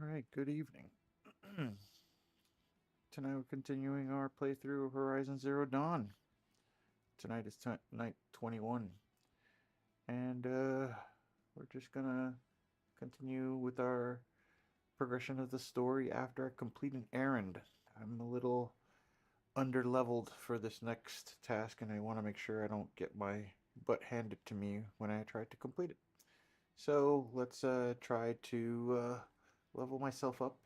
Alright, good evening. Tonight we're continuing our playthrough of Horizon Zero Dawn. Tonight is night 21. And we're just gonna continue with our progression of the story after I complete an errand. I'm a little underleveled for this next task, and I want to make sure I don't get my butt handed to me when I try to complete it. So let's try to level myself up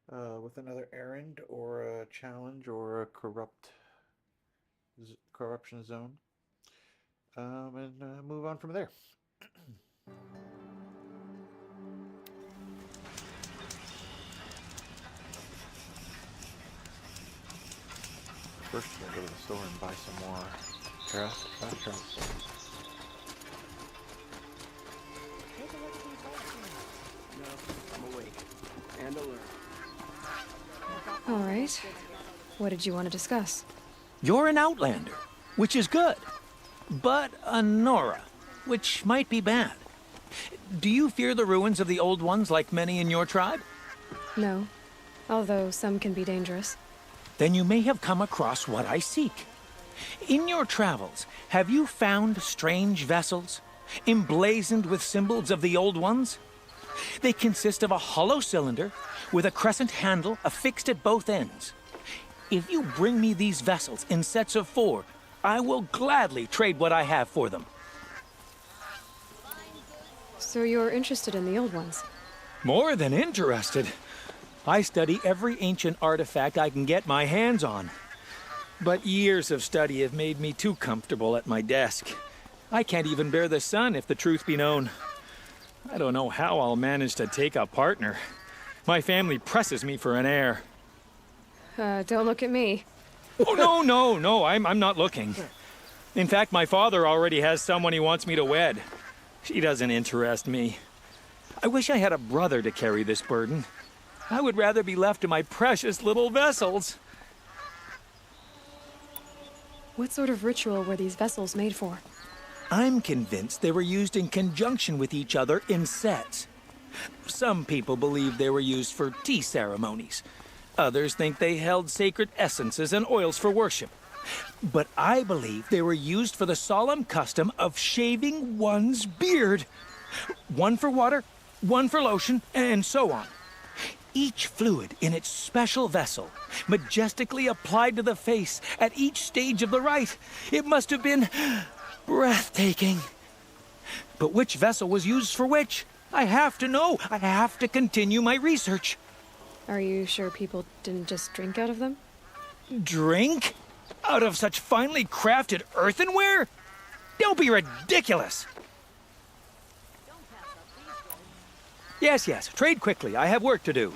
with another errand or a challenge or a corruption zone, and move on from there. First, I'll go to the store and buy some more fast travel. No, I'm awake and alert. All right. What did you want to discuss? You're an outlander, which is good. But a Nora, which might be bad. Do you fear the ruins of the old ones like many in your tribe? No, although some can be dangerous. Then you may have come across what I seek. In your travels, have you found strange vessels, emblazoned with symbols of the old ones? They consist of a hollow cylinder with a crescent handle affixed at both ends. If you bring me these vessels in sets of 4, I will gladly trade what I have for them. So you're interested in the old ones? More than interested. I study every ancient artifact I can get my hands on. But years of study have made me too comfortable at my desk. I can't even bear the sun, if the truth be known. I don't know how I'll manage to take a partner. My family presses me for an heir. Don't look at me. Oh, no, I'm not looking. In fact, my father already has someone he wants me to wed. She doesn't interest me. I wish I had a brother to carry this burden. I would rather be left to my precious little vessels. What sort of ritual were these vessels made for? I'm convinced they were used in conjunction with each other in sets. Some people believe they were used for tea ceremonies. Others think they held sacred essences and oils for worship. But I believe they were used for the solemn custom of shaving one's beard. One for water, one for lotion, and so on. Each fluid in its special vessel, majestically applied to the face at each stage of the rite. It must have been breathtaking. But which vessel was used for which? I have to know. I have to continue my research. Are you sure people didn't just drink out of them? Drink? Out of such finely crafted earthenware? Don't be ridiculous. Yes, trade quickly. I have work to do.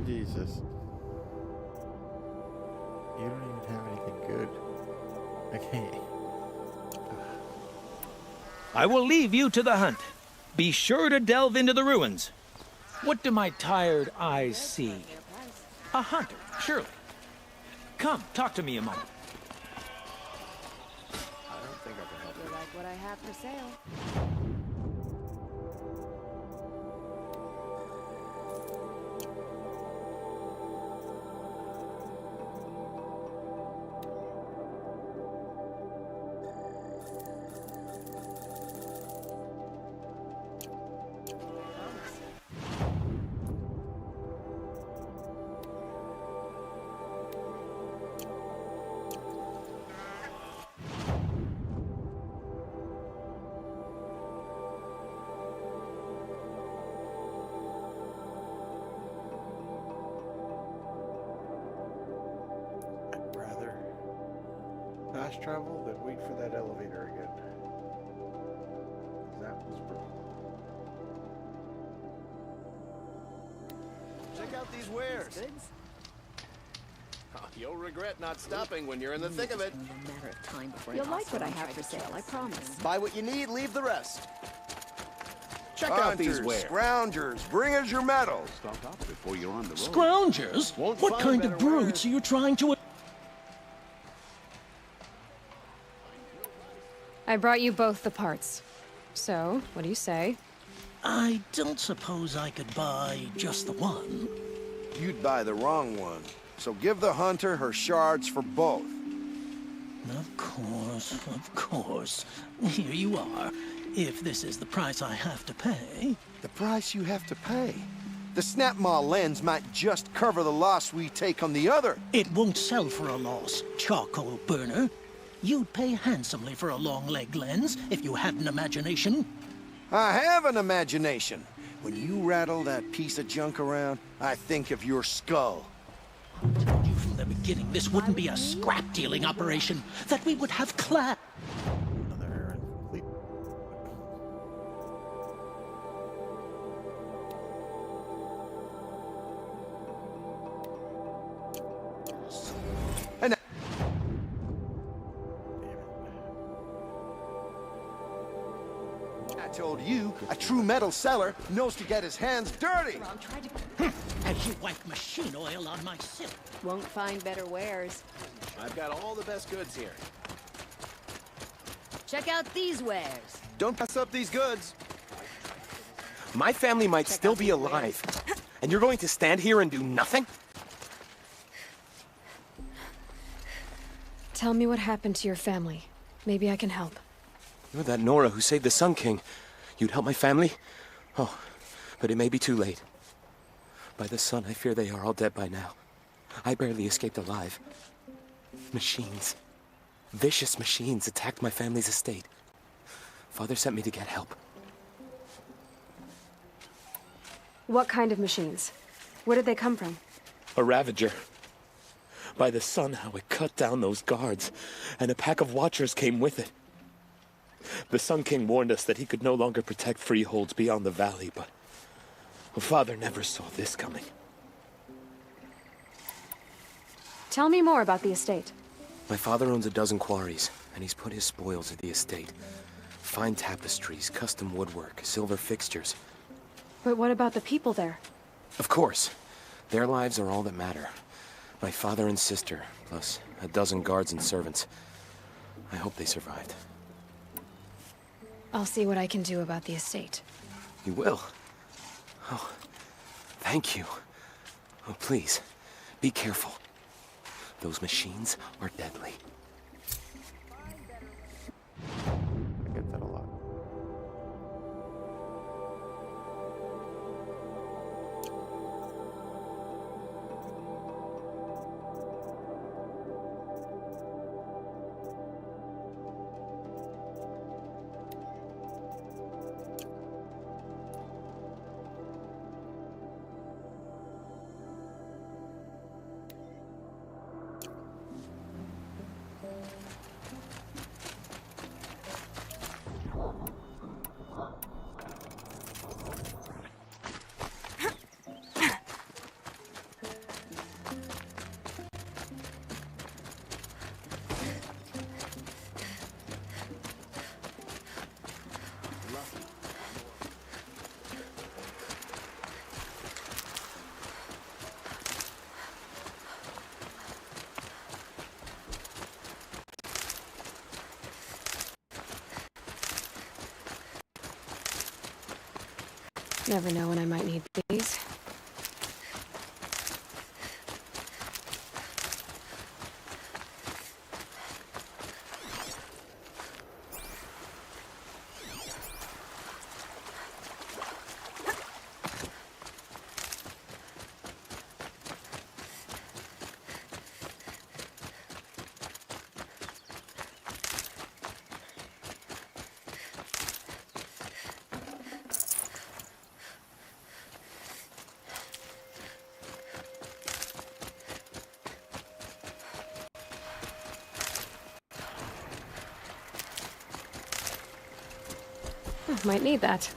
Jesus. You don't even have anything good. Okay. I will leave you to the hunt. Be sure to delve into the ruins. What do my tired eyes see? A hunter, surely. Come, talk to me a moment. I don't think I can help You like what I have for sale? I'd rather fast travel than wait for that elevator again. 'Cause that was broken. Check out these wares. Oh, you'll regret not stopping when you're in the thick of it. It's only a matter of time before you'll like what I have for sale, I promise. Buy what you need, leave the rest. Check Hunters, out these wares. scroungers, bring us your metals. Stock up before you're on the road. Scroungers? Won't What find kind of better brutes are you trying to... I brought you both the parts. So, what do you say? I don't suppose I could buy just the one. You'd buy the wrong one. So give the hunter her shards for both. Of course, of course. Here you are. If this is the price I have to pay. The price you have to pay. The Snapmaw lens might just cover the loss we take on the other. It won't sell for a loss, charcoal burner. You'd pay handsomely for a long-leg lens if you had an imagination. I have an imagination. When you rattle that piece of junk around, I think of your skull. I told you from the beginning this wouldn't be a scrap-dealing operation, that we would have class. Another errand complete. And I told you, a true metal seller knows to get his hands dirty. As you wipe machine oil on my silk. Won't find better wares. I've got all the best goods here. Check out these wares. Don't pass up these goods. My family might still be alive. And you're going to stand here and do nothing? Tell me what happened to your family. Maybe I can help. You're that Nora who saved the Sun King. You'd help my family? Oh, but it may be too late. By the sun, I fear they are all dead by now. I barely escaped alive. Machines. Vicious machines attacked my family's estate. Father sent me to get help. What kind of machines? Where did they come from? A Ravager. By the sun, how it cut down those guards, and a pack of watchers came with it. The Sun King warned us that he could no longer protect freeholds beyond the valley, but Father never saw this coming. Tell me more about the estate. My father owns a dozen quarries, and he's put his spoils at the estate. Fine tapestries, custom woodwork, silver fixtures. But what about the people there? Of course. Their lives are all that matter. My father and sister, plus a dozen guards and servants. I hope they survived. I'll see what I can do about the estate. You will? Oh, thank you. Oh, please, be careful. Those machines are deadly. I get that a lot. Never know when I might need these. Might need that.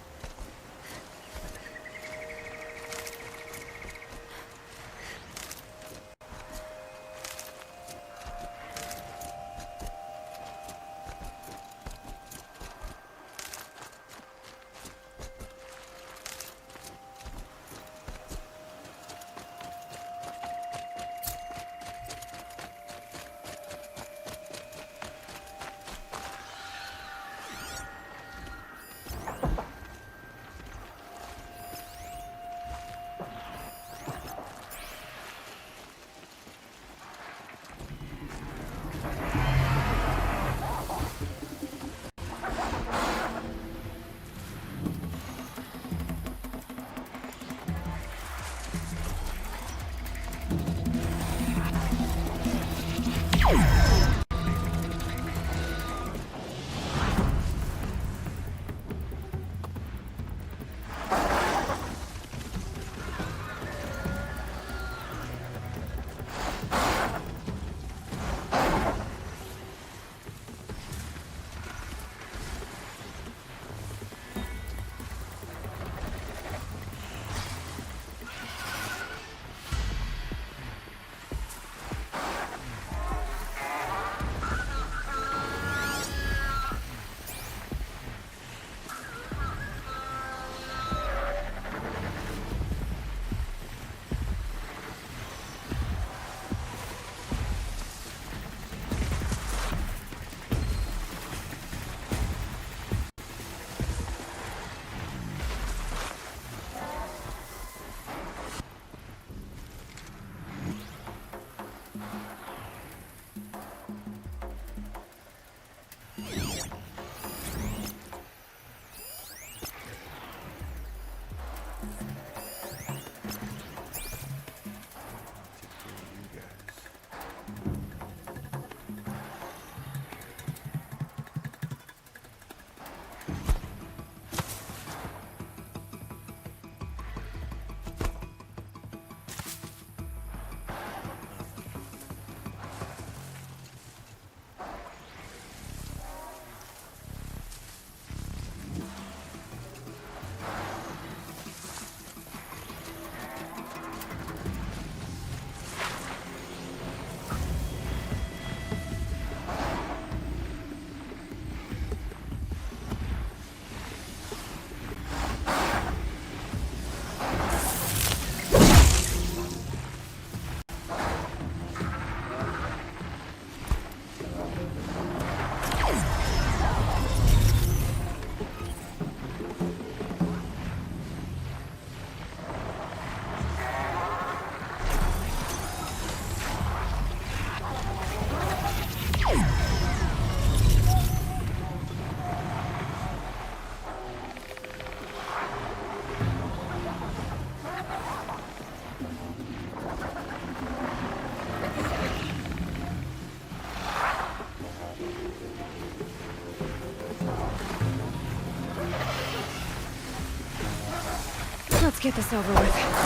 Let's get this over with.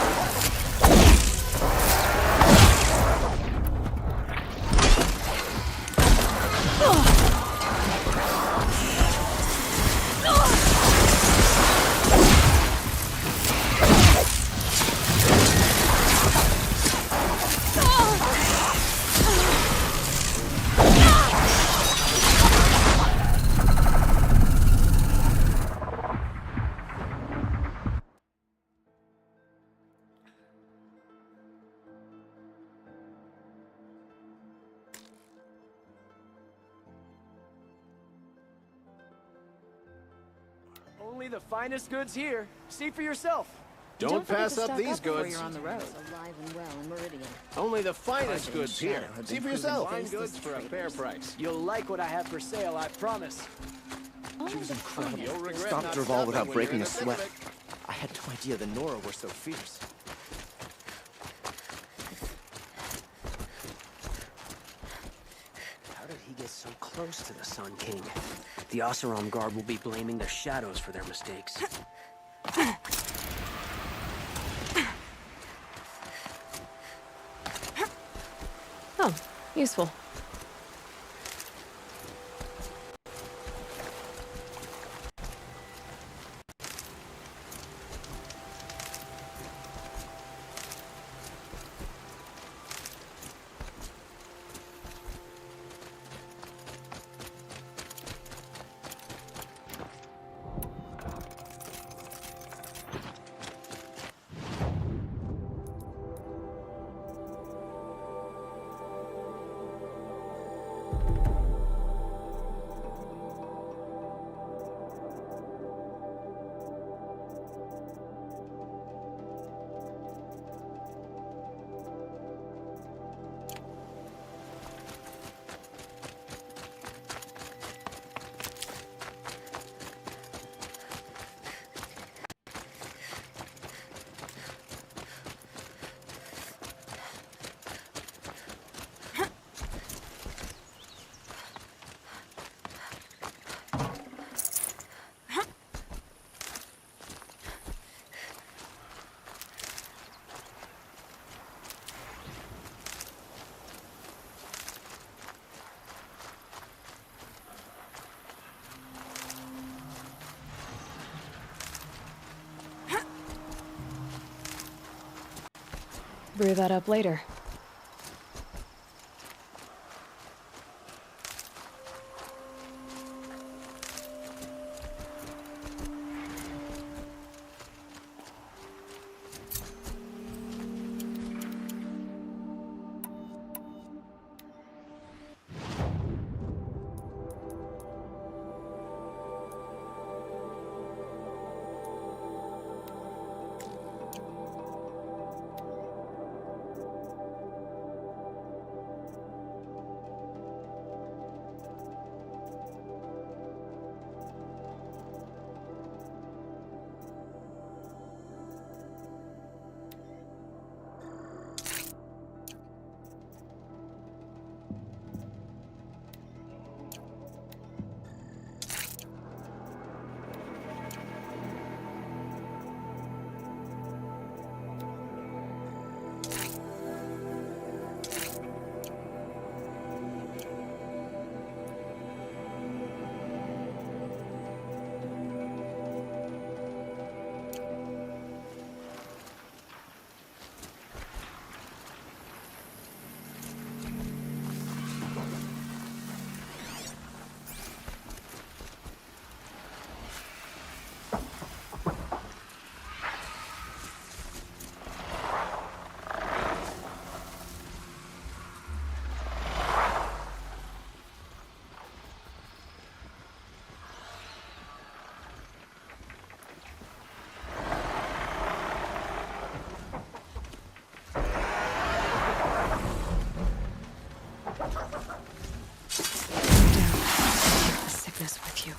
Only the finest goods here. See for yourself. Don't forget pass to up stock these before goods. you're on the road. Alive and well in Meridian. Only the finest Argent goods and here. Shadow have See been for proven yourself. faceless Fine goods for a fair traitors. price. You'll like what I have for sale, I promise. Only the finest You'll regret Stopped not Derval stopping without when you're breaking in a the sweat. Pacific. I had no idea the Nora were so fierce. How did he get so close to the Sun King? The Oseram Guard will be blaming their shadows for their mistakes. Oh, useful. brew that up later. With you.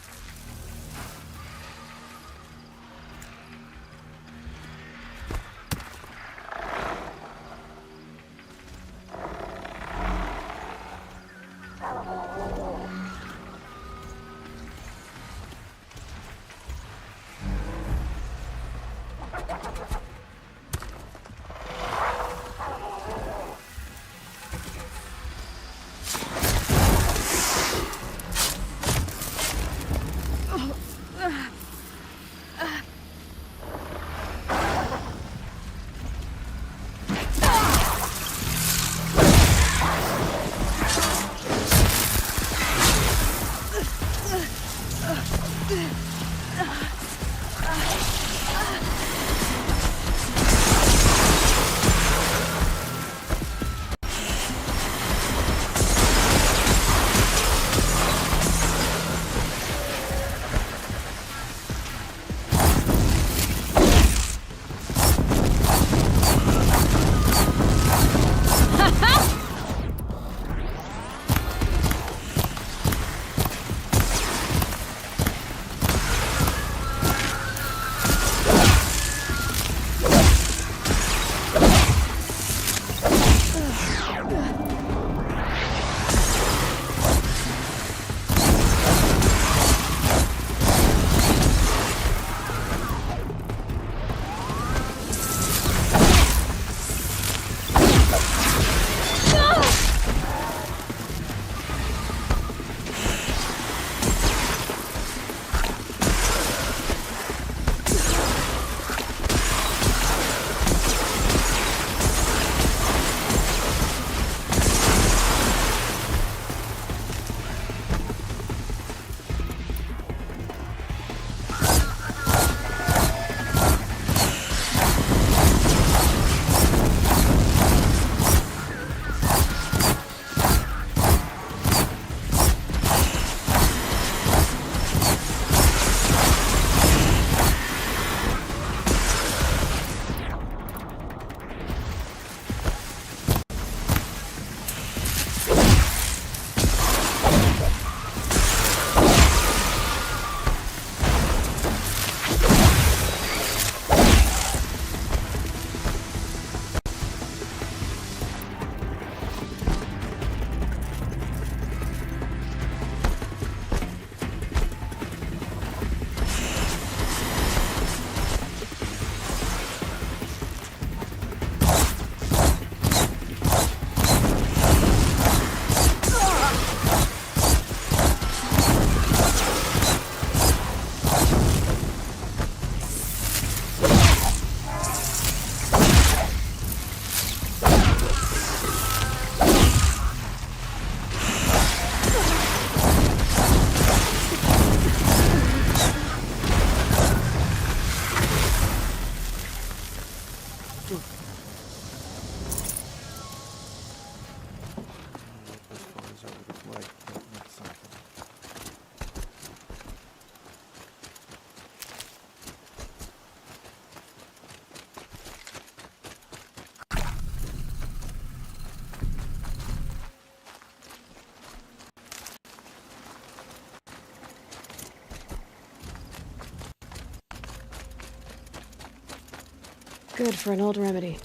Good for an old remedy.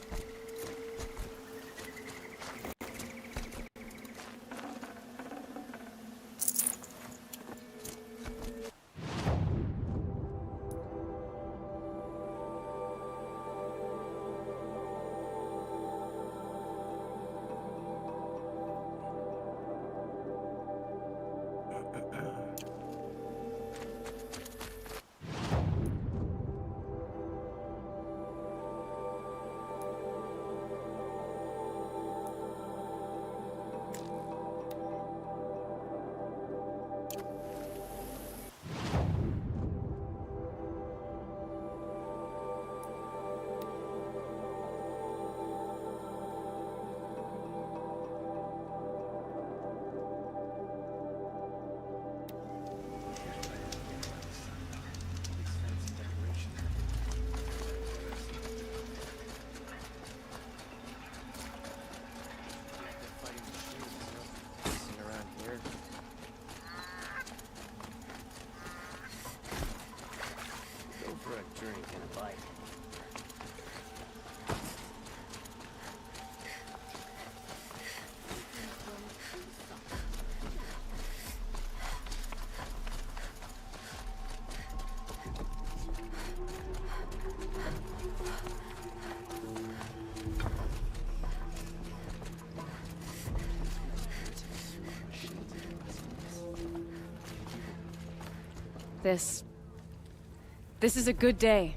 This is a good day.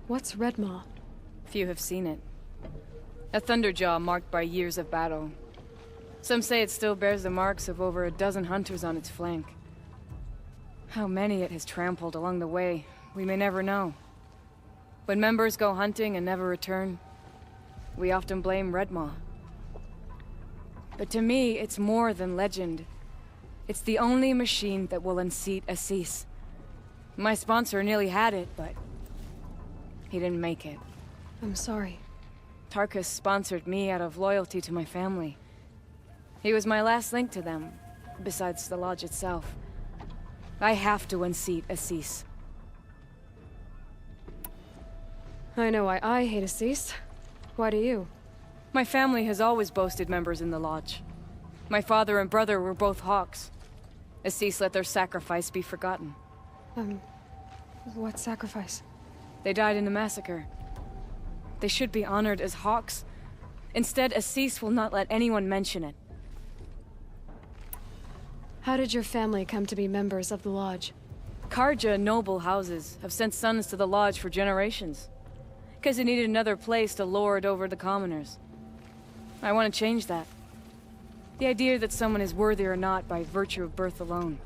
What's Redmaw? Few have seen it. A thunderjaw marked by years of battle. Some say it still bears the marks of over a dozen hunters on its flank. How many it has trampled along the way, we may never know. When members go hunting and never return, we often blame Redmaw. But to me, it's more than legend. It's the only machine that will unseat Assis. My sponsor nearly had it, but he didn't make it. I'm sorry. Tarkus sponsored me out of loyalty to my family. He was my last link to them, besides the lodge itself. I have to unseat Assis. I know why I hate Assis. Why do you? My family has always boasted members in the lodge. My father and brother were both hawks. Assis let their sacrifice be forgotten. What sacrifice? They died in the massacre. They should be honored as hawks. Instead, Assis will not let anyone mention it. How did your family come to be members of the lodge? Karja noble houses have sent sons to the lodge for generations. Because they needed another place to lord over the commoners. I want to change that. The idea that someone is worthy or not by virtue of birth alone.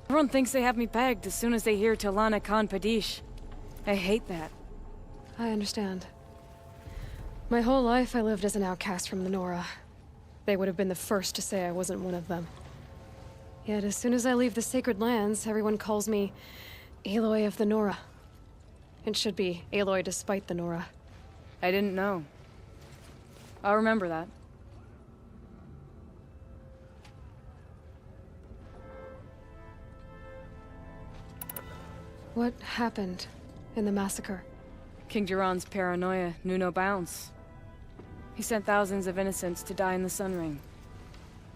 Everyone thinks they have me pegged as soon as they hear Talana Khan Padish. I hate that. I understand. My whole life I lived as an outcast from the Nora. They would have been the first to say I wasn't one of them. Yet as soon as I leave the sacred lands, everyone calls me Aloy of the Nora. It should be Aloy despite the Nora. I didn't know. I'll remember that. What happened in the massacre? King Jiran's paranoia knew no bounds. He sent thousands of innocents to die in the Sun Ring.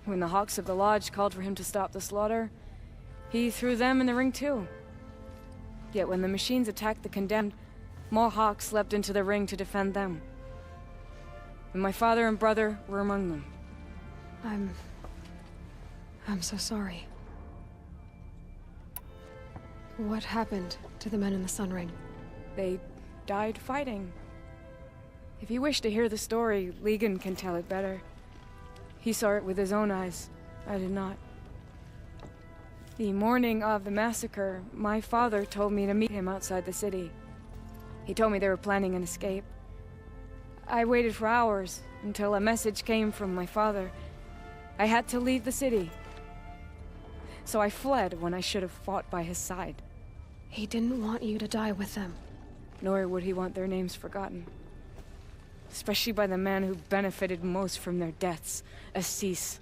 When the Hawks of the Lodge called for him to stop the slaughter, he threw them in the ring too. Yet when the machines attacked the condemned, more Hawks leapt into the ring to defend them. And my father and brother were among them. I'm so sorry. What happened to the men in the Sun Ring? They died fighting. If you wish to hear the story, Legan can tell it better. He saw it with his own eyes. I did not. The morning of the massacre, my father told me to meet him outside the city. He told me they were planning an escape. I waited for hours until a message came from my father. I had to leave the city. So I fled when I should have fought by his side. He didn't want you to die with them. Nor would he want their names forgotten. Especially by the man who benefited most from their deaths, Assis.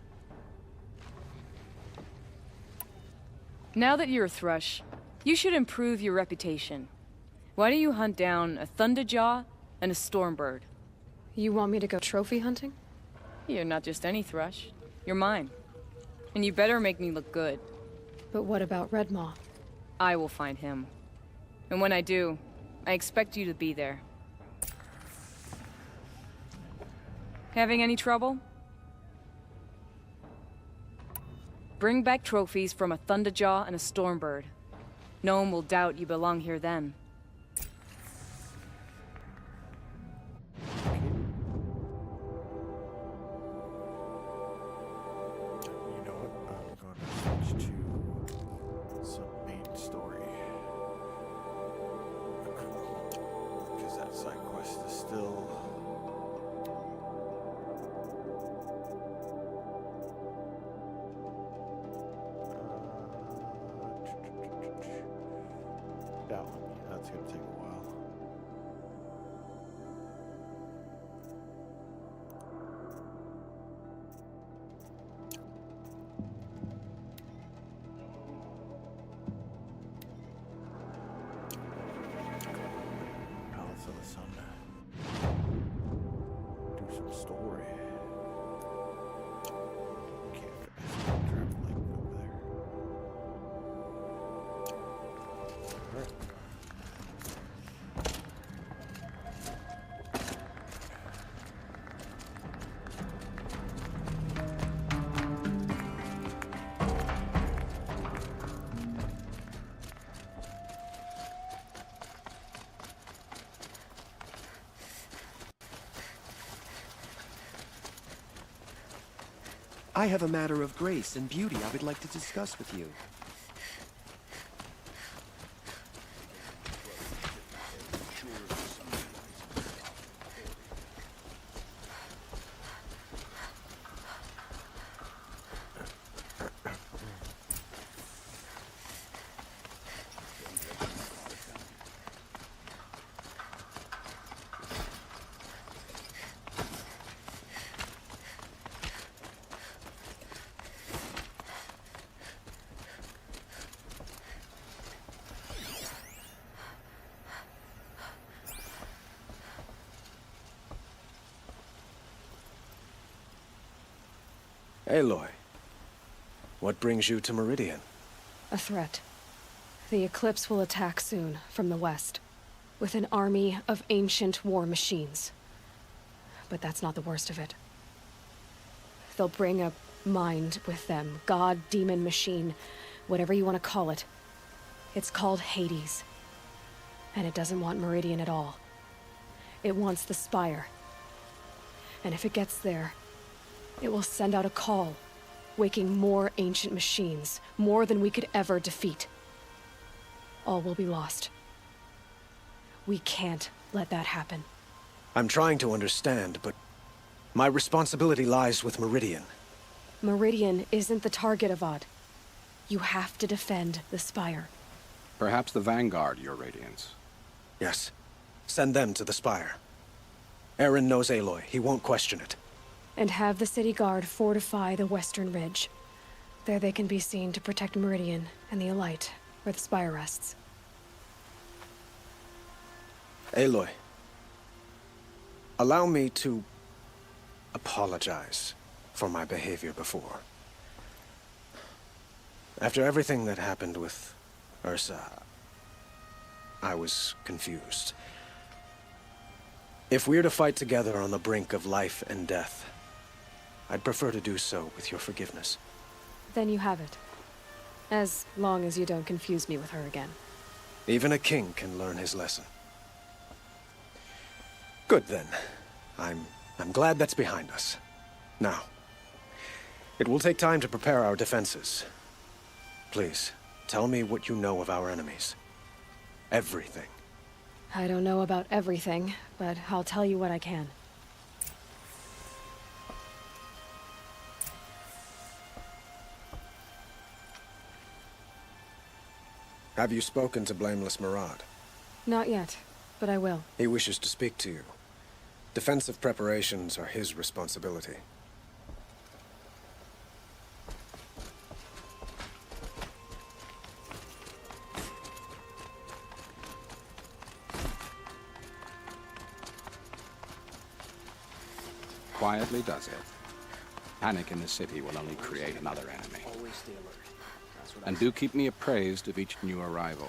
Now that you're a Thrush, you should improve your reputation. Why do you hunt down a Thunderjaw and a Stormbird? You want me to go trophy hunting? You're not just any thrush. You're mine. And you better make me look good. But what about Redmaw? I will find him. And when I do, I expect you to be there. Having any trouble? Bring back trophies from a Thunderjaw and a Stormbird. No one will doubt you belong here then. You know what? I'm going to switch to some main story. Because that side quest is still... that one. That's going to take a while. Palace of the Sun. Do some story. Can't travel like over there. Alright. I have a matter of grace and beauty I would like to discuss with you. Aloy, what brings you to Meridian? A threat. The Eclipse will attack soon, from the west, with an army of ancient war machines. But that's not the worst of it. They'll bring a mind with them, god, demon, machine, whatever you want to call it. It's called Hades. And it doesn't want Meridian at all. It wants the Spire. And if it gets there, it will send out a call, waking more ancient machines, more than we could ever defeat. All will be lost. We can't let that happen. I'm trying to understand, but my responsibility lies with Meridian. Meridian isn't the target, Avad. You have to defend the Spire. Perhaps the Vanguard, Your Radiance. Yes. Send them to the Spire. Aaron knows Aloy. He won't question it. And have the city guard fortify the western ridge. There they can be seen to protect Meridian and the Elite, where the Spire rests. Aloy, allow me to apologize for my behavior before. After everything that happened with Ursa, I was confused. If we're to fight together on the brink of life and death, I'd prefer to do so with your forgiveness. Then you have it. As long as you don't confuse me with her again. Even a king can learn his lesson. Good then. I'm glad that's behind us. Now, it will take time to prepare our defenses. Please, tell me what you know of our enemies. Everything. I don't know about everything, but I'll tell you what I can. Have you spoken to Blameless Murad? Not yet, but I will. He wishes to speak to you. Defensive preparations are his responsibility. quietly does it. Panic in the city will only create another enemy. Always stay alert. That's what I And do keep me appraised of each new arrival.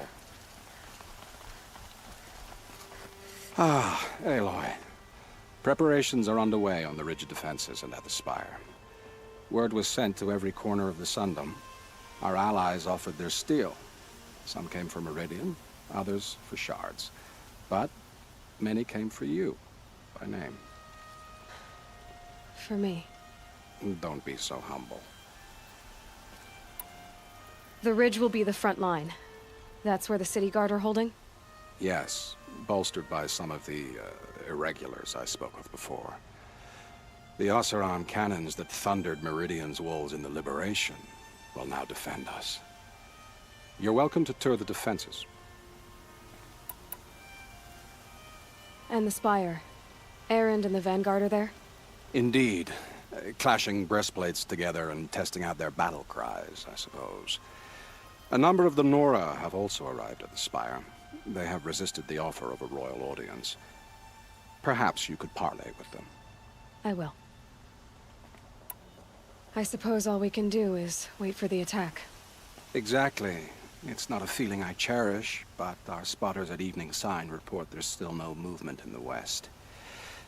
Ah, Aloy. Preparations are underway on the ridge defenses and at the spire. Word was sent to every corner of the Sundom. Our allies offered their steel. Some came for Meridian, others for shards. But many came for you, by name. For me. Don't be so humble. The ridge will be the front line. That's where the city guard are holding? Yes, bolstered by some of the irregulars I spoke of before. The Oseram cannons that thundered Meridian's walls in the Liberation will now defend us. You're welcome to tour the defenses. And the spire. Errand and the Vanguard are there? Indeed. Clashing breastplates together and testing out their battle cries, I suppose. A number of the Nora have also arrived at the spire. They have resisted the offer of a royal audience. Perhaps you could parley with them. I will. I suppose all we can do is wait for the attack. Exactly. It's not a feeling I cherish, but our spotters at Evening Sign report there's still no movement in the west.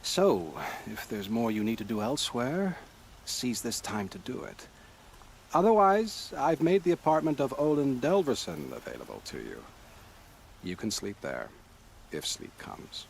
So, if there's more you need to do elsewhere, seize this time to do it. Otherwise, I've made the apartment of Olin Delverson available to you. You can sleep there, if sleep comes.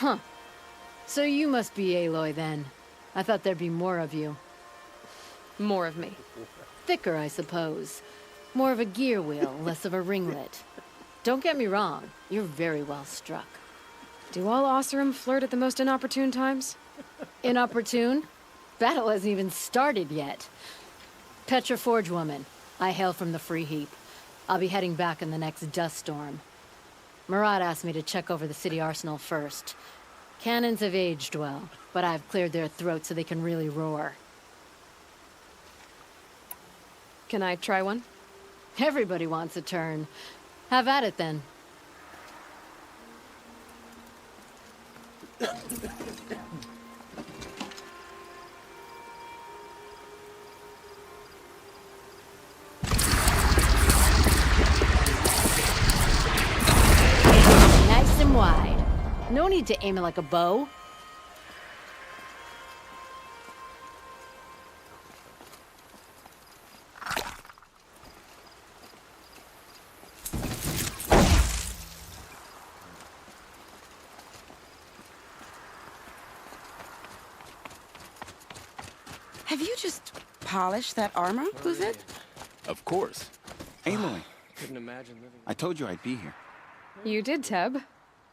Huh. So you must be Aloy, then. I thought there'd be more of you. More of me. Thicker, I suppose. More of a gear wheel, less of a ringlet. Don't get me wrong, you're very well struck. Do all Oseram flirt at the most inopportune times? Inopportune? Battle hasn't even started yet. Petra Forge woman. I hail from the Free Heap. I'll be heading back in the next dust storm. Marat asked me to check over the city arsenal first. Cannons have aged well, but I've cleared their throats so they can really roar. Can I try one? Everybody wants a turn. Have at it, then. Nice and wide. No need to aim it like a bow. Have you just polished that armor, Buzet? Of course. Aloy, couldn't imagine living. I told you I'd be here. You did, Teb.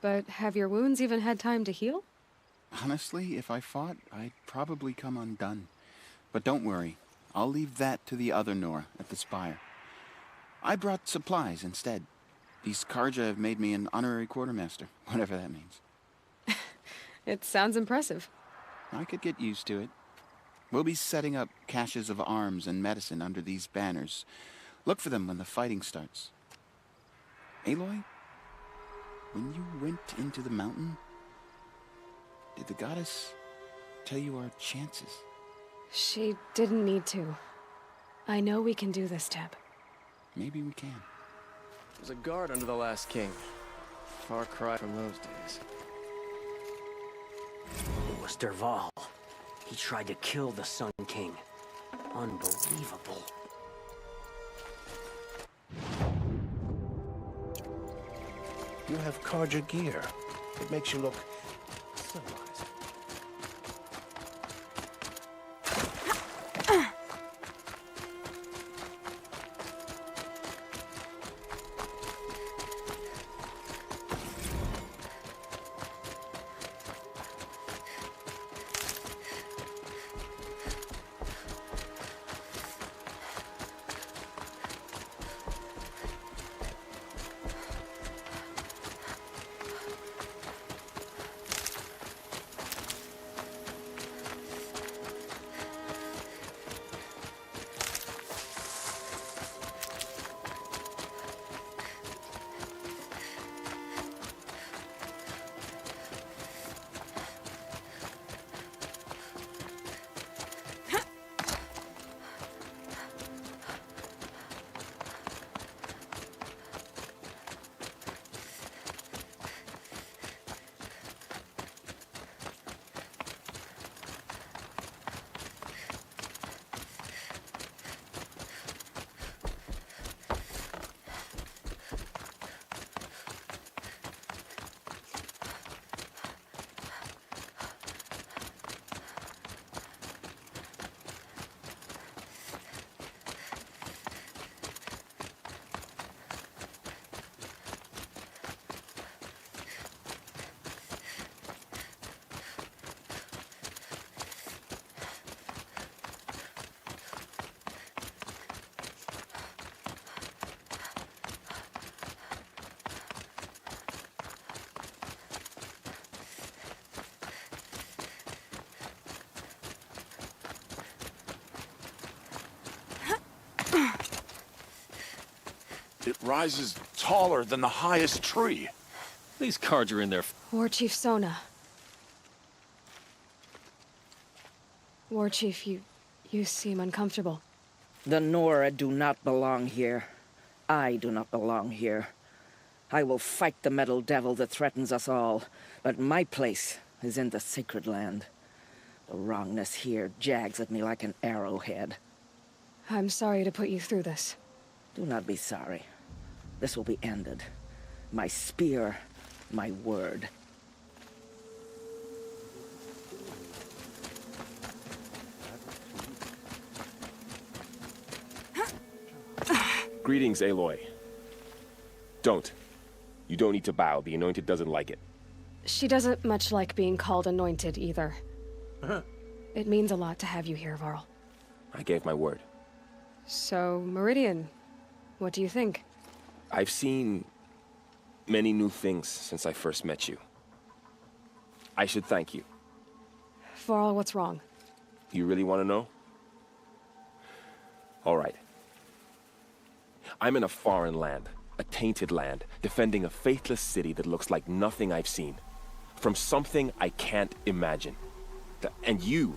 But have your wounds even had time to heal? Honestly, if I fought, I'd probably come undone. But don't worry. I'll leave that to the other Nora at the spire. I brought supplies instead. These Karja have made me an honorary quartermaster, whatever that means. It sounds impressive. I could get used to it. We'll be setting up caches of arms and medicine under these banners. Look for them when the fighting starts. Aloy, when you went into the mountain, did the goddess tell you our chances? She didn't need to. I know we can do this, Teb. Maybe we can. There's a guard under the last king. Far cry from those days. It was Derval. He tried to kill the Sun King. Unbelievable. You have Karja gear. It makes you look civilized. It rises taller than the highest tree. These cards are in there. War Chief Sona. War Chief, you seem uncomfortable. The Nora do not belong here. I do not belong here. I will fight the metal devil that threatens us all, but my place is in the sacred land. The wrongness here jags at me like an arrowhead. I'm sorry to put you through this. Do not be sorry. This will be ended. My spear, my word. Greetings, Aloy. Don't. You don't need to bow. The Anointed doesn't like it. She doesn't much like being called anointed, either. It means a lot to have you here, Varl. I gave my word. So, Meridian, what do you think? I've seen many new things since I first met you. I should thank you. Varl, what's wrong? You really want to know? All right. I'm in a foreign land, a tainted land, defending a faithless city that looks like nothing I've seen. From something I can't imagine. And you,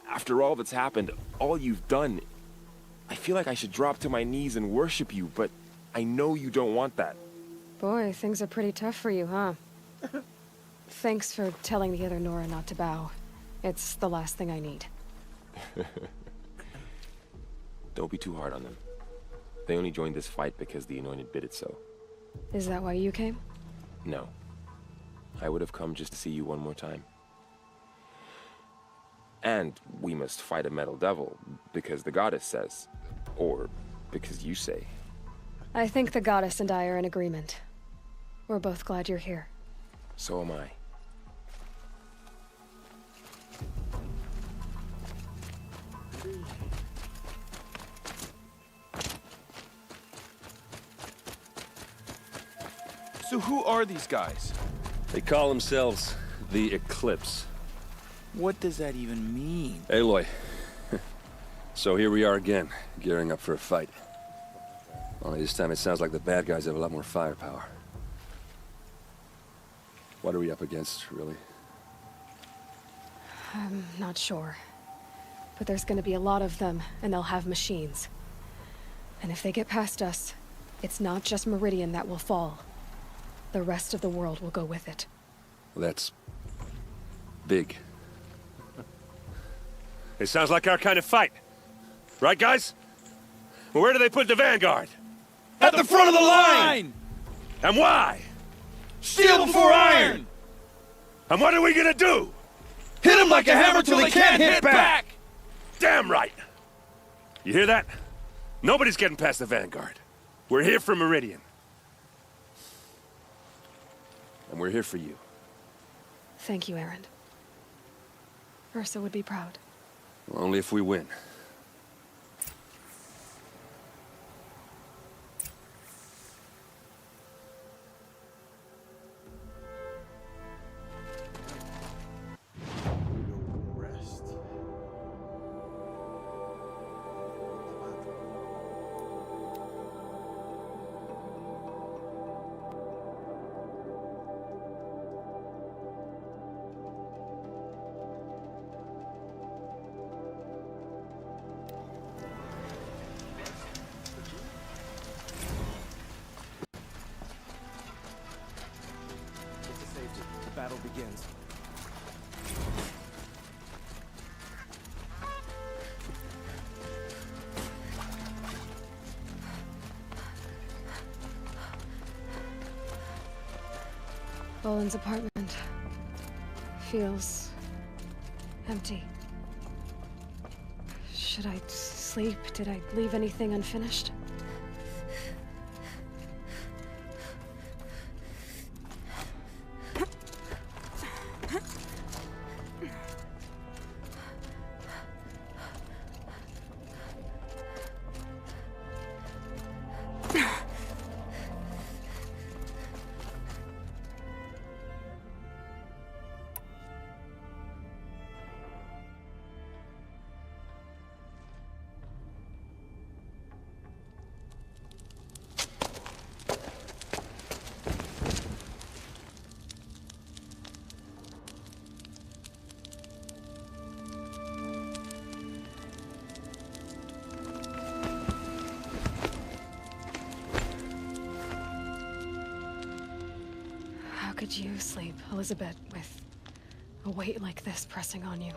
after all that's happened, all you've done, I feel like I should drop to my knees and worship you, but I know you don't want that. Boy, things are pretty tough for you, huh? Thanks for telling the other Nora not to bow. It's the last thing I need. Don't be too hard on them. They only joined this fight because the Anointed bid it so. Is that why you came? No. I would have come just to see you one more time. And we must fight a metal devil, because the goddess says. Or because you say. I think the goddess and I are in agreement. We're both glad you're here. So am I. So who are these guys? They call themselves the Eclipse. What does that even mean? Aloy. So here we are again, gearing up for a fight. Only this time it sounds like the bad guys have a lot more firepower. What are we up against, really? I'm not sure. But there's gonna be a lot of them, and they'll have machines. And if they get past us, it's not just Meridian that will fall. The rest of the world will go with it. Well, that's... big. It sounds like our kind of fight. Right, guys? Well, where do they put the Vanguard? At the front of the line! And why? Steel before iron! And what are we gonna do? Hit him like a hammer till he can't hit back! Damn right! You hear that? Nobody's getting past the Vanguard. We're here for Meridian. And we're here for you. Thank you, Errand. Ursa would be proud. Well, only if we win. The battle begins. Boland's apartment feels empty. Should I sleep? Did I leave anything unfinished? How could you sleep, Elizabeth, with a weight like this pressing on you?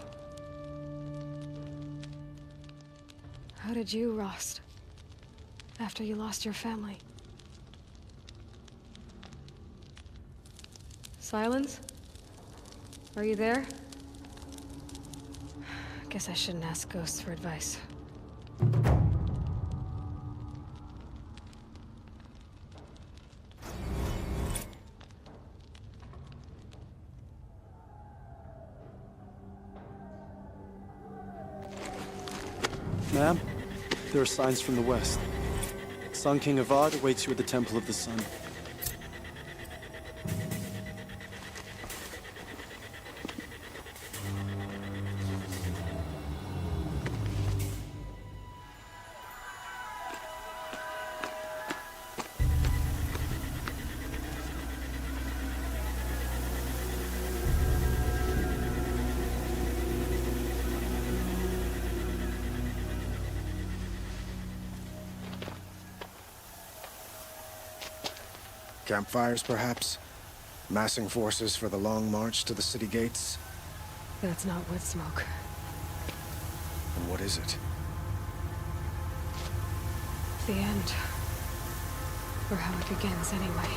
How did you, Rost, after you lost your family? Silence? Are you there? Guess I shouldn't ask ghosts for advice. Ma'am, there are signs from the west. Sun King Avad awaits you at the Temple of the Sun. Campfires, perhaps? Massing forces for the long march to the city gates? That's not wood smoke. And what is it? The end. Or how it begins, anyway.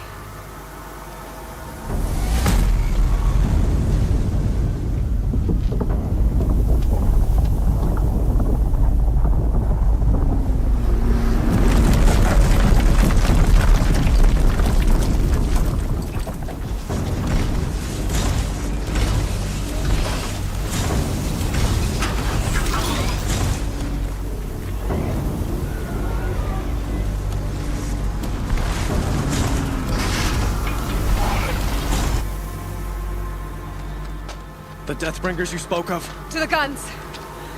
The Deathbringers you spoke of? To the guns!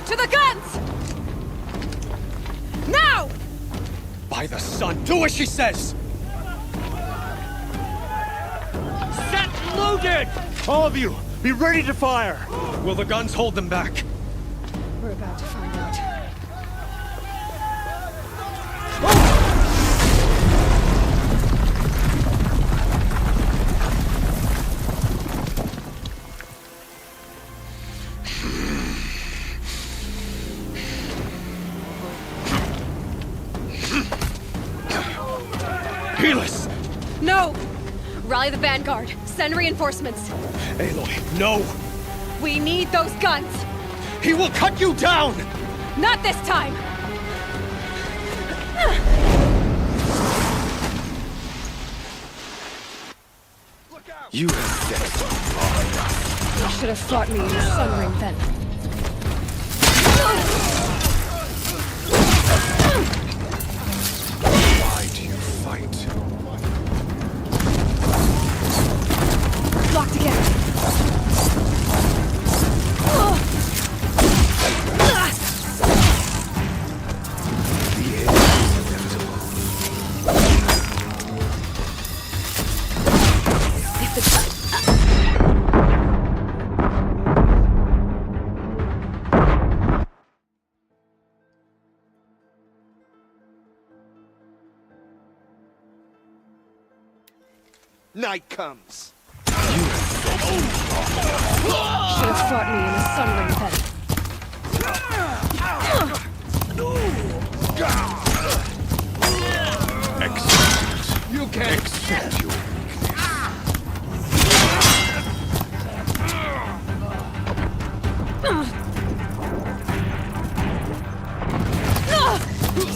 To the guns! Now! By the sun, do as she says! Set loaded! All of you, be ready to fire! Will the guns hold them back? We're about to find out. Helis! No! Rally the vanguard. Send reinforcements. Aloy, no! We need those guns! He will cut you down! Not this time! You have set You should have fought me in the sun ring then. Why do you fight? Locked again. Night comes. Should have fought me in the sun ring then. Accept. You can accept your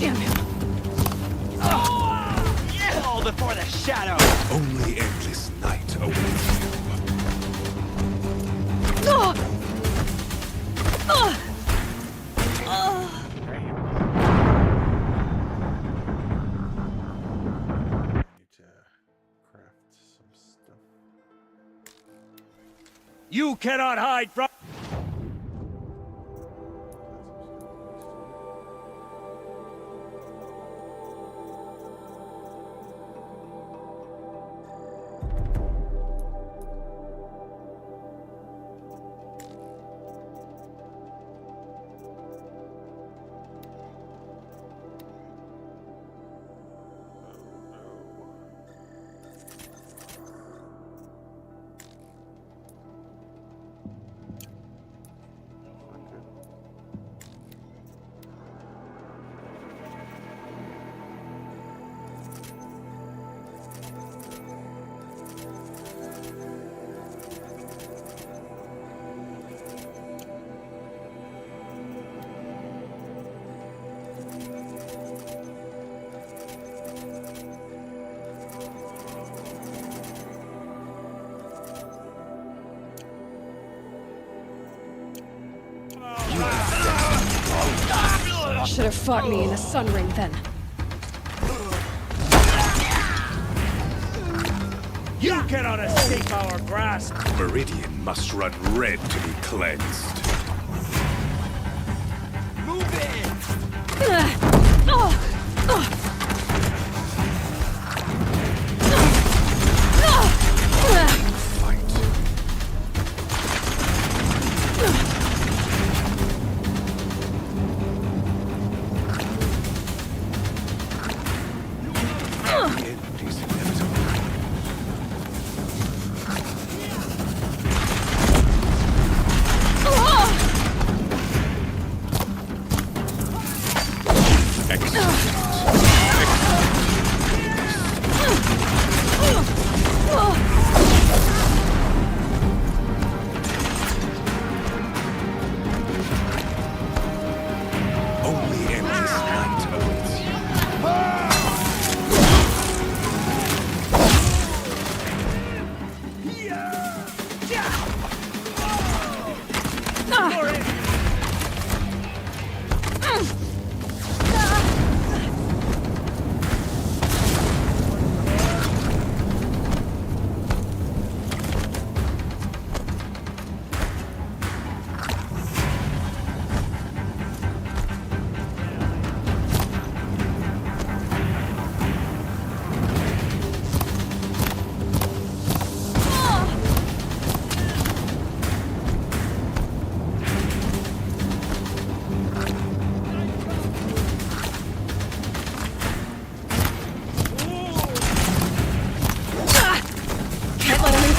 Damn him. All before the shadow. Only endless night awaits you. You cannot hide from... Should have fought me in the sun ring then. You cannot escape our grasp! Meridian must run red to be cleansed. Move in!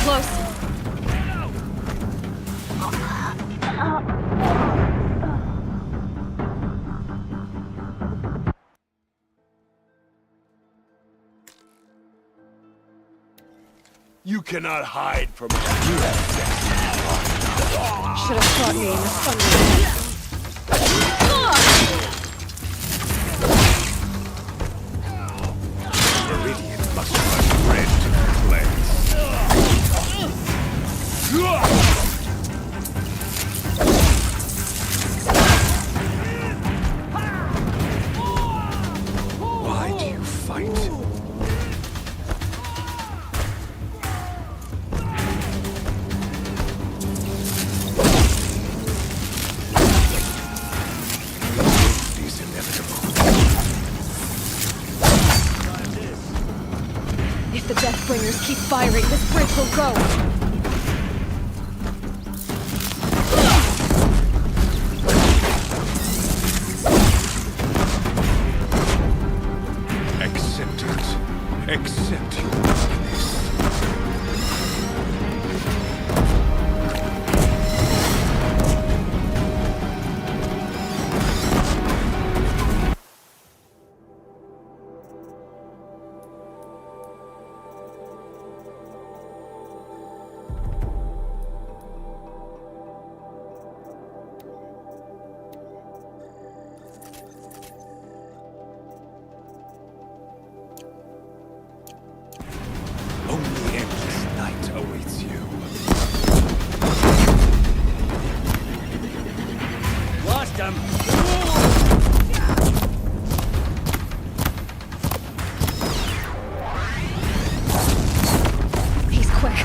close. You cannot hide from us. Should have caught me in the thunder. Meridian must run red to cleanse. Why do you fight? If the Deathbringers keep firing, this bridge will go. Accept it. Accept your weakness. Only endless night awaits you. Lost him! He's quick.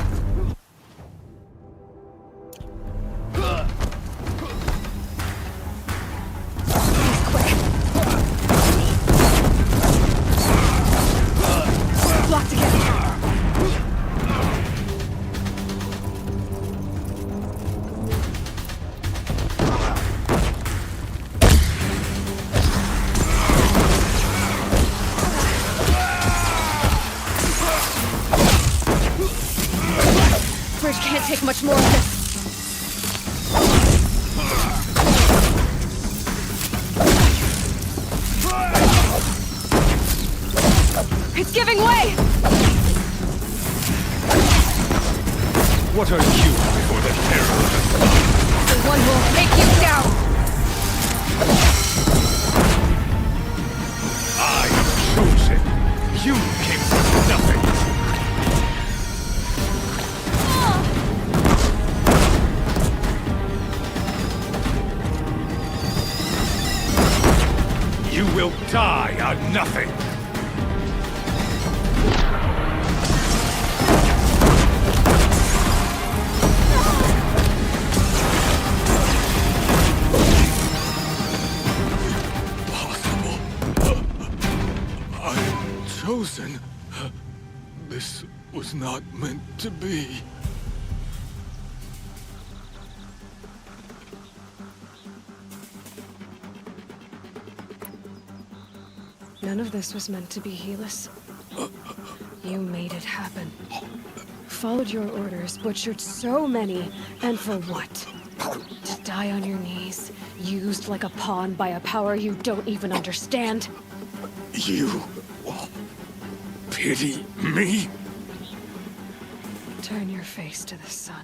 Locked again. Bridge can't take much more of this. It's giving way! What are you before the terror of the sun? The one who'll take you down! I chose it. You came from nothing. You will die on nothing. Chosen. This was not meant to be. None of this was meant to be, Helis. You made it happen. Followed your orders, butchered so many, and for what? To die on your knees, used like a pawn by a power you don't even understand? You pity me? Turn your face to the sun.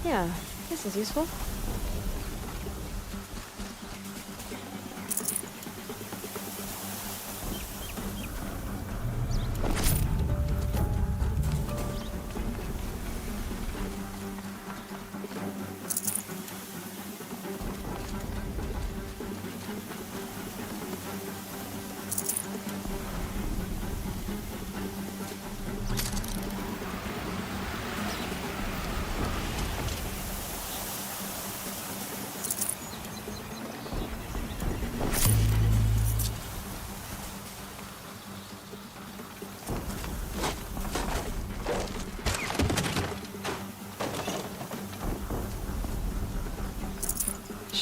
Yeah, this is useful.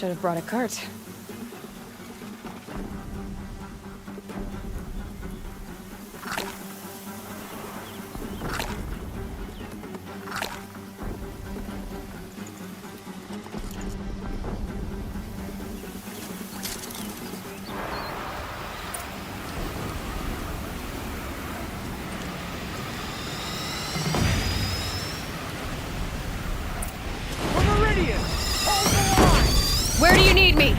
should have brought a cart. Where do you need me?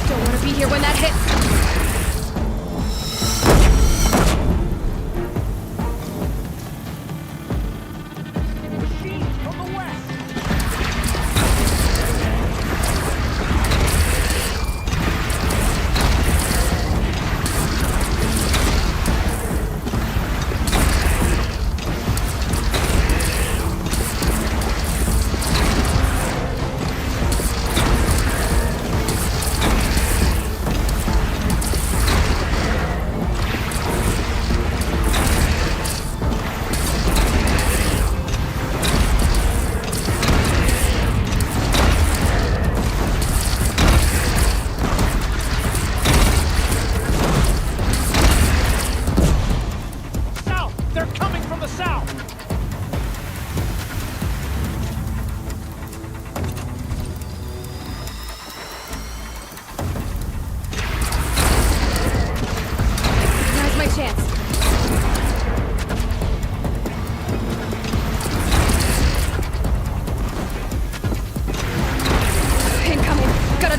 Don't want to be here when that hits.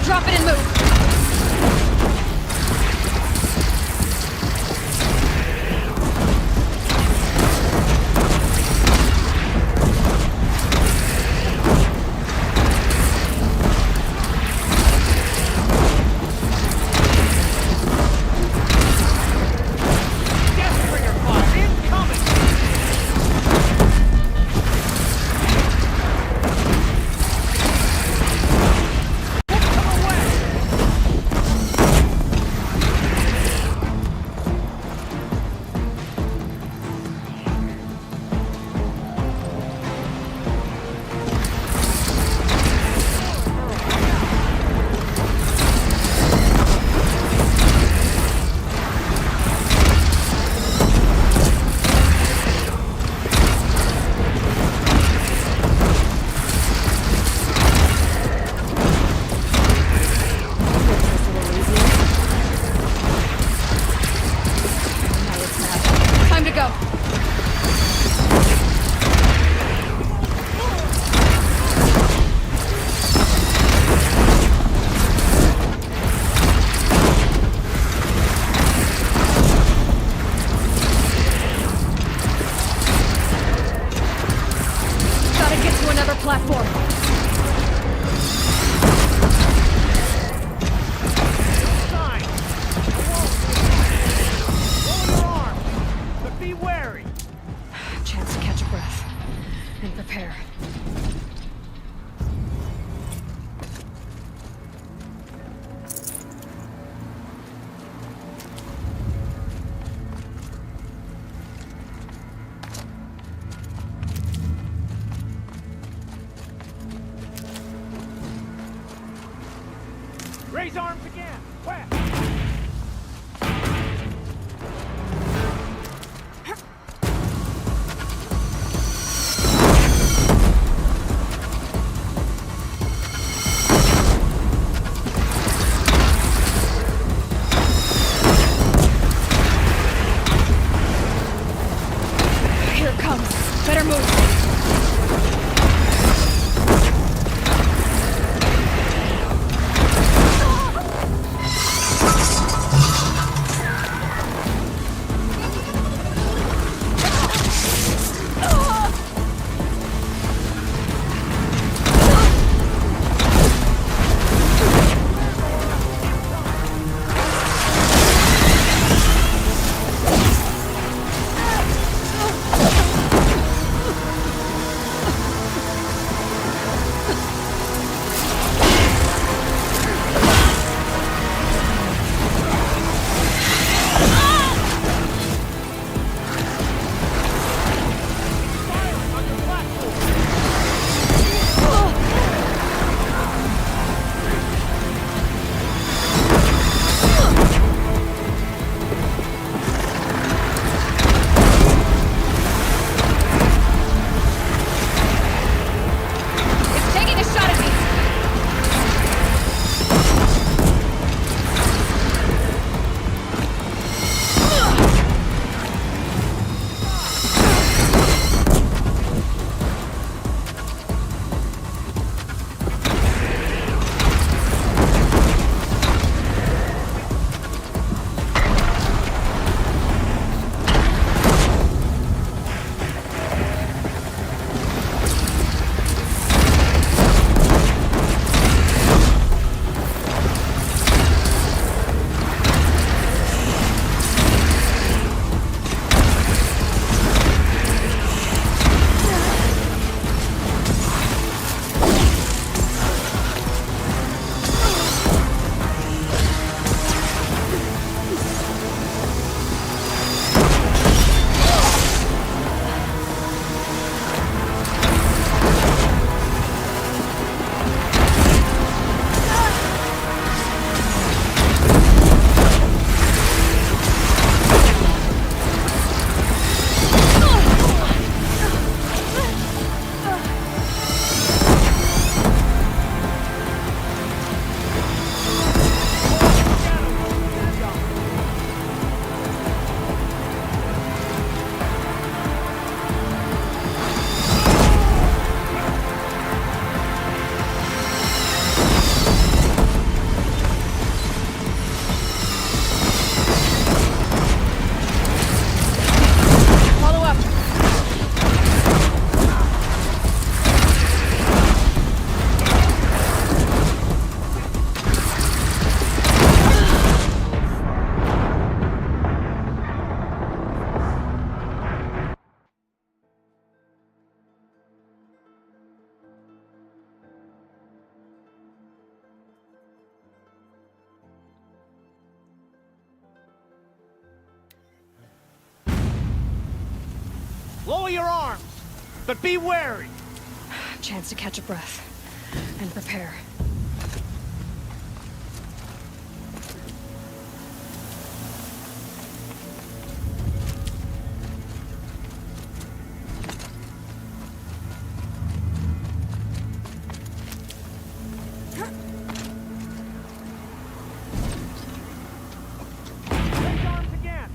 Drop it and move! Platform. Sign. Roll your arm, but be wary. Chance to catch a breath and prepare. Raise arms again. West. Here it comes. Better move. Lower your arms, but be wary. Chance to catch a breath and prepare. Raise arms again.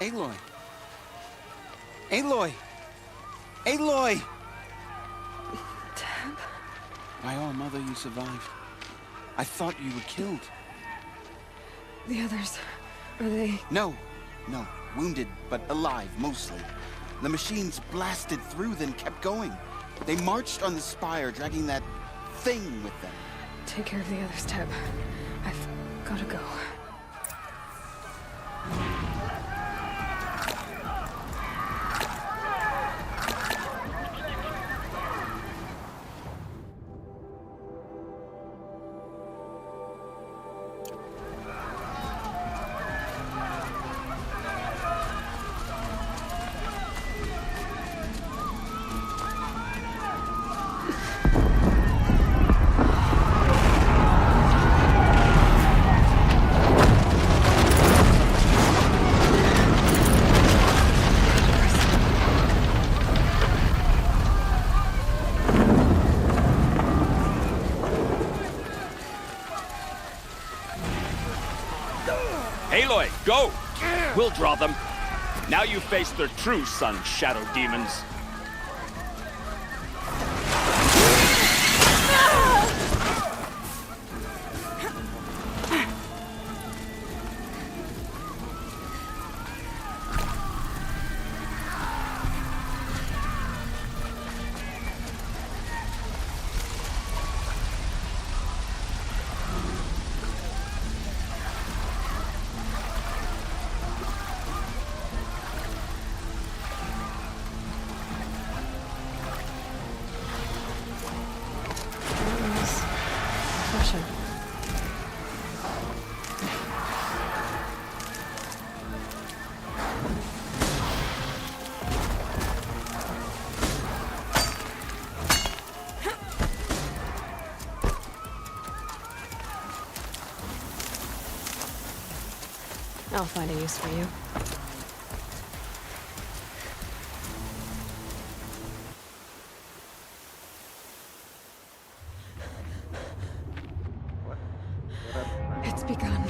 Aloy! Aloy! Aloy! Deb? My own mother, you survived. I thought you were killed. The others, are they... No. Wounded, but alive, mostly. The machines blasted through, then kept going. They marched on the spire, dragging that thing with them. Take care of the others, Deb. I've gotta go. Aloy, go! We'll draw them. Now you face their true sun, shadow demons. I'll find a use for you. It's begun.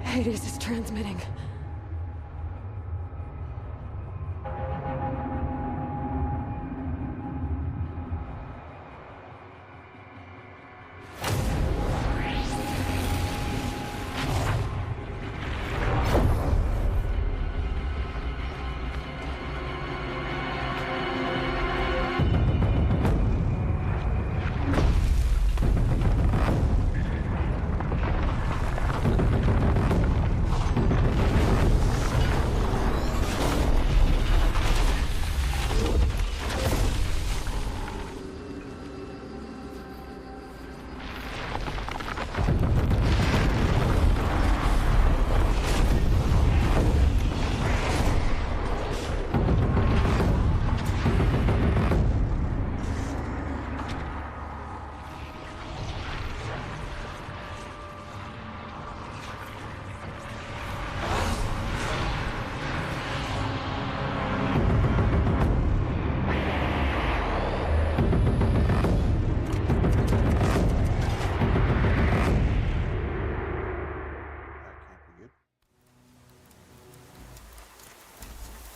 Hades is transmitting.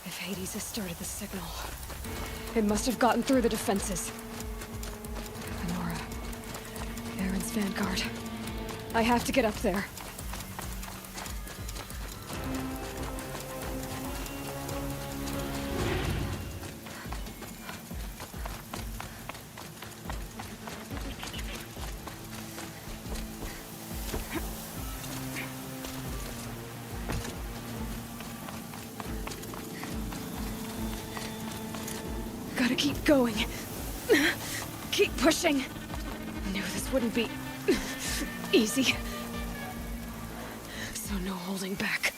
If Hades has started the signal, it must have gotten through the defenses. Nora, Errands vanguard. I have to get up there. Gotta keep going. Keep pushing. Knew this wouldn't be easy. So no holding back.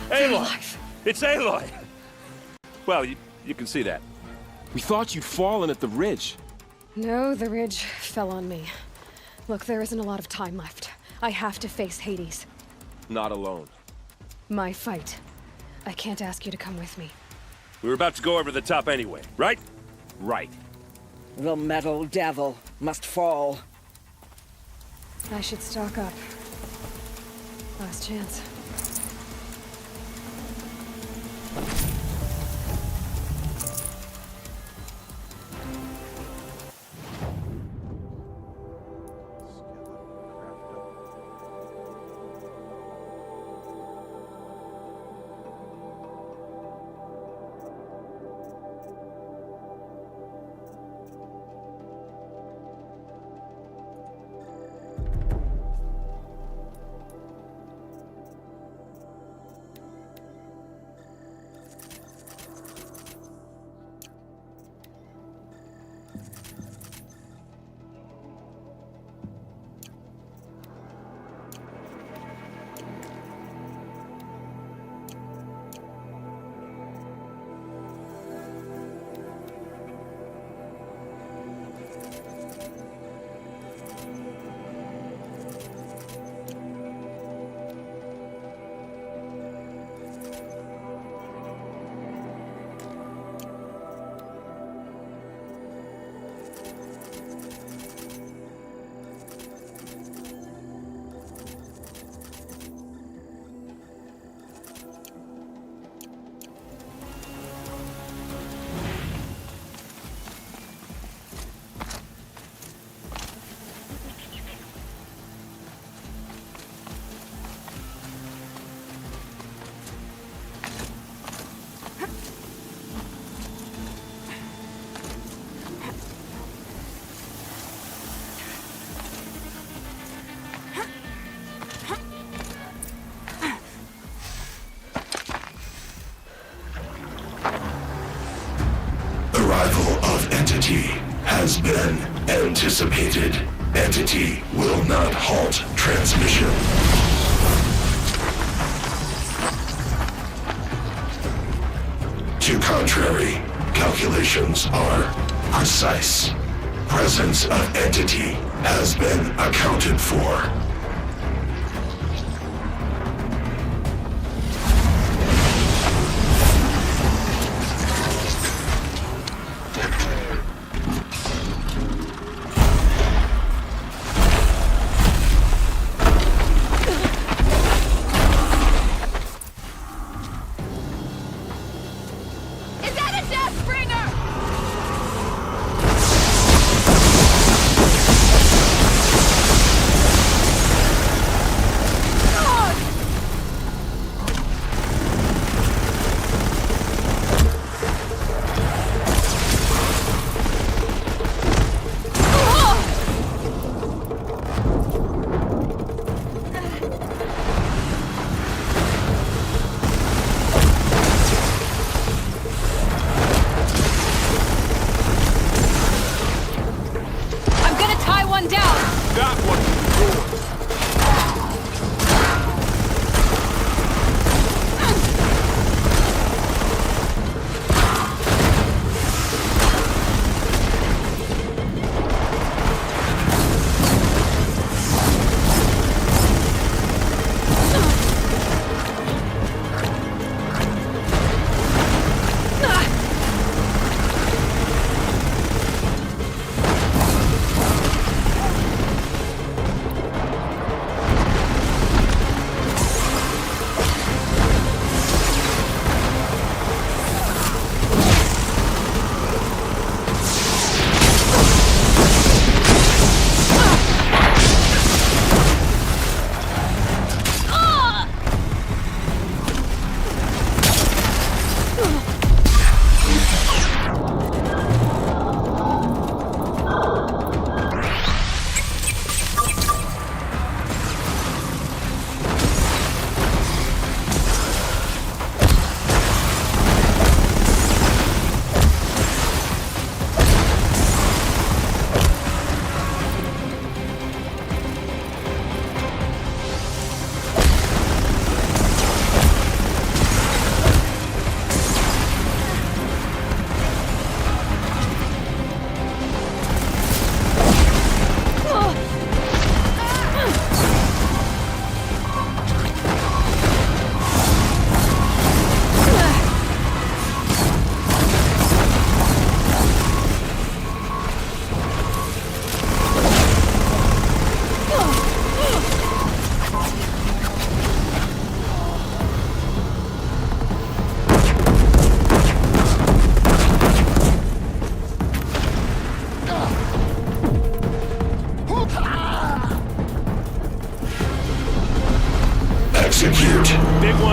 Aloy! It's Aloy! Well, you can see that. We thought you'd fallen at the ridge. No, the ridge fell on me. Look, there isn't a lot of time left. I have to face Hades. Not alone. My fight. I can't ask you to come with me. We were about to go over the top anyway, right? Right. The metal devil must fall. I should stock up. Last chance. Entity has been anticipated. Entity will not halt transmission. To contrary, calculations are precise. Presence of entity has been accounted for.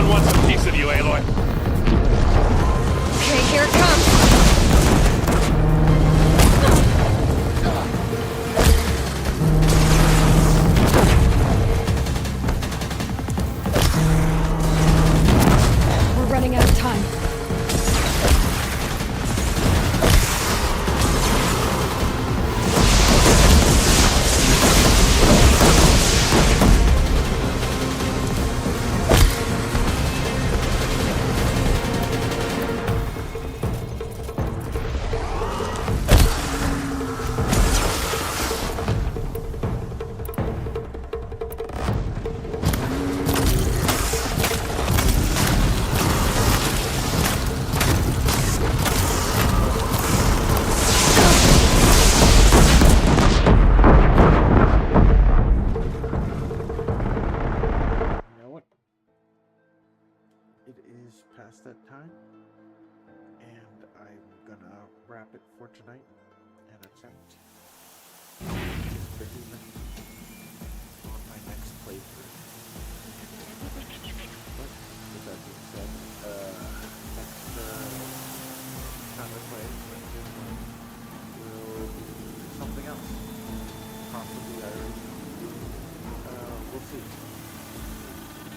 Everyone wants a piece of you, Aloy. Okay, here it comes. We're running out of time. Past that time, and I'm gonna wrap it for tonight and attempt the demon on my next playthrough. But with that being said, next time I play will be something else. Possibly Irish. We'll see.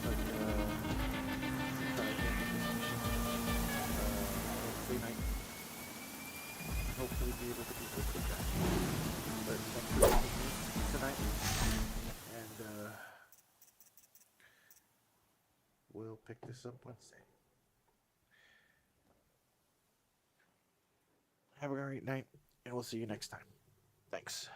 But night. Hopefully be able to do this with that. But thanks for joining me tonight. And we'll pick this up Wednesday. Have a great night, and we'll see you next time. Thanks.